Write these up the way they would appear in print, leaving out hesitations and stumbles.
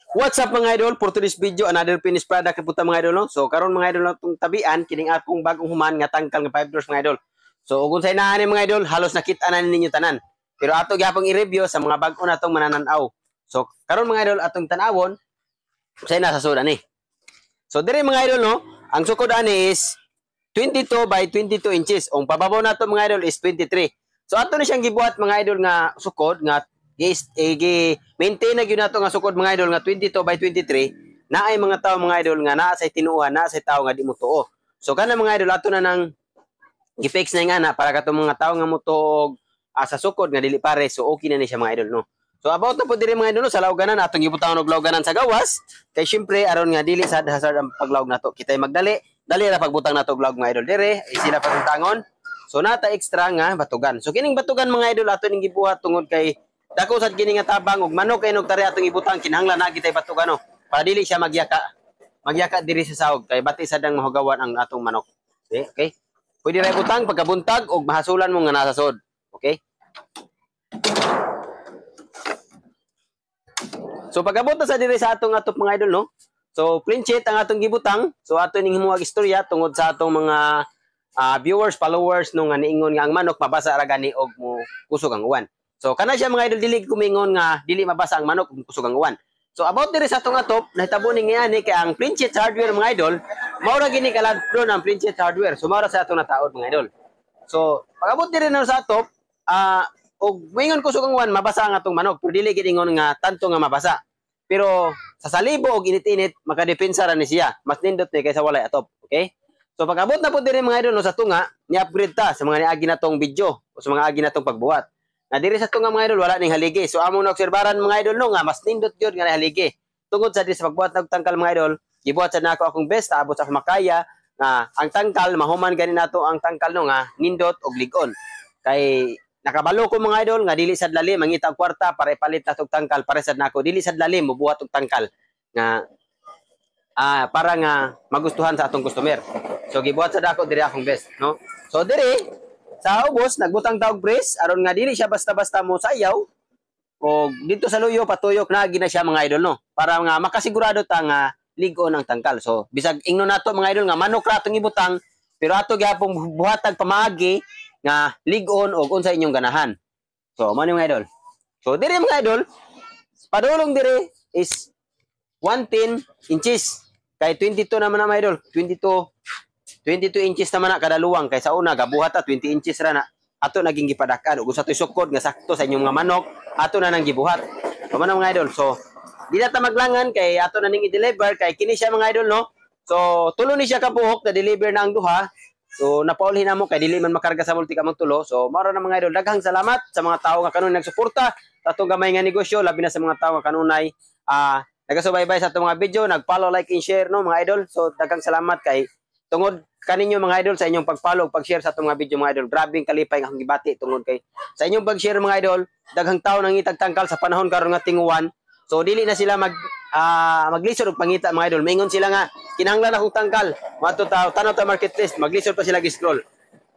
What's up mga idol? For today's video, another finished product puta mga idol no. So karon mga idol natong tabian kining akong bagong human nga tangkal nga 5 doors mga idol. So ug unsay naa ni mga idol, halos nakita na ninyo tanan. Pero ato gyapon i-review sa mga bag-o natong manananaw. So karon mga idol atong tan-awon say na sa sudan ni. So dire mga idol no, ang sukod ani is 22 by 22 inches. Ang pababaw nato mga idol is 23. So ato ni siyang gibuhat mga idol nga sukod nga maintain na gyud nato nga sukod mga idol nga 22 by 23 na ay mga tao mga idol nga naa say tinuan naa say tao nga di mo tuo. So kana mga idol ato na nang gi-fix na nga na para katong mga tao nga motuog sa sukod nga dili pare, so okay na ni siya mga idol no. So about na po diri mga idol no, sa lawganan atong gibutang og lawganan sa gawas kay syempre aron nga dili sad hazard ang paglawg nato. Kitay magdali dali ra pagbutang nato og lawg mga idol dire sila patuntangon. So nata extra nga batugan. So kining batugan mga idol ato ning gibuhat tungod kay dako sad kini nga tabang og manok kay tari atong ibutang kinahanglan na kitay batugan no. Para dili siya magyaka diri sa sahog kay bati sad ang mahugawan ang atong manok. Okay? Pwede ra ibutang pagkabuntag og mahasulan mo nga nasa sod. Okay? So pagabot na sa diri sa atong mga idol no. So plain sheet ang atong gibutang. So ato ning himuwag istorya tungod sa atong mga viewers, followers no nga niingon nga ang manok mabasa ra gani og mo kusog ang uwan. So kana siya mga idol dili kumingon nga dili mabasa ang manok ug kusog ang uwan. So about diri sa atong atop nahitabo ning ngani kay ang plain sheet hardware mga idol mao ra gini kaladron ang plain sheet hardware. So mao ra sa atong nataod mga idol. So pagabot diri na sa atop og moingon kusog ang uwan mabasa ang atong manok pero dili gid ingon nga tanto nga mabasa. Pero sa salibo og init-init makadepensa ra ni siya. Mas nindot ni kaysa walay atop. Okay? So pag-abot na po diri mga idol no, sa tunga, ni-upgrade ta sa mga niagi natong video o sa mga agi natong pagbuhat. Na diri sa tunga mga idol wala ning haligi. So among naobserbaran mga idol no nga mas nindot gyud nga haligi. Tungod sa diri sa pagbuhat ng tangkal mga idol, gibuhat sa nako akong best abot sa makaya nga ang tangkal mahuman gani nato ang tangkal no nga nindot og lig-on. Kay nakabalo ko mga idol nga dili sad lalim mangita og kwarta para ipalit na tog tangkal para sad nako dili sad lalim mobuhat og tangkal nga para nga magustuhan sa atong customer. So gibuhat sa dako diri akong best no. So diri sa ubos nagbutang taog press aron nga dili siya basta-basta mo sayaw o dito sa luyo patuyok na gina siya mga idol no para nga makasigurado ta nga lig-on ang tangkal. So bisag ingno nato mga idol nga manok ra atong ibutang pero ato gyapon buhatag pamaagi nga lig-on og unsa inyong ganahan. So mao ni mga idol. So diri mga idol padulong diri is 110 inches. Kay 22 naman na mga idol. 22 inches naman na kada luwang. Kay sa una, gabuhat ta 20 inches ra na. Ato naging gipadakan. Ug sa to'y sukod nga sakto sa inyong mga manok, ato na nang gibuhat. Tama na mga idol. So, di na ta maglangan kay ato na ning i-deliver. Kay kini siya mga idol no. So, tulo ni siya kabuhok na deliver na ang duha. So, napaulhin na mo kay dili man makarga sa multi kamang tulo. So, maro na mga idol. Daghang salamat sa mga tao nga kanunay nagsuporta sa atong gamay nga negosyo. Labi na sa mga tao nga kanunay nagasubaybay sa itong mga video, nag-follow, like, and share, no, mga idol. So, daghang salamat kay tungod kaninyo mga idol sa inyong pag-follow, pag-share sa itong mga video, mga idol. Grabing kalipay nga akong gibati tungod kay sa inyong pag-share, mga idol, daghang tao nang itagtangkal sa panahon karon nga tinguwan. So, dili na sila maglisod og pangita, mga idol. Maingon sila nga, kinahanglan akong tangkal. Mato tao, tanaw ta marketplace, maglisod pa sila gi-scroll.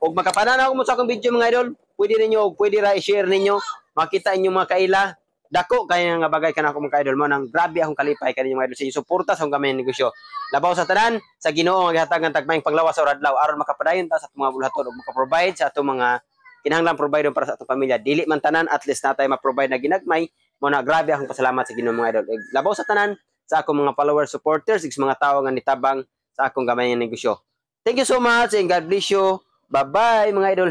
Og makapananaw mo sa akong video, mga idol, pwede ninyo, pwede ra i-share ninyo, makita inyong mga kaila, dako kaya nga bagay kana ako mga idol mo nang grabe akong kalipay kaninyo mga idol sa inyo suporta sa akong gamay negosyo. Labaw sa tanan sa Ginoo nga gihatagan tagmayong paglawas sa adlaw aron makapadayon ta sa atong mga bulaton ug maka-provide sa atong mga kinahanglan provide para sa atong pamilya. Dili man tanan at least natay ma-provide na ginagmay mo na grabe akong pasalamat sa Ginoo mga idol. Labaw sa tanan sa akong mga followers, supporters, ug mga tawo nga nitabang sa akong gamay nga negosyo. Thank you so much and God bless you. Bye-bye mga idol.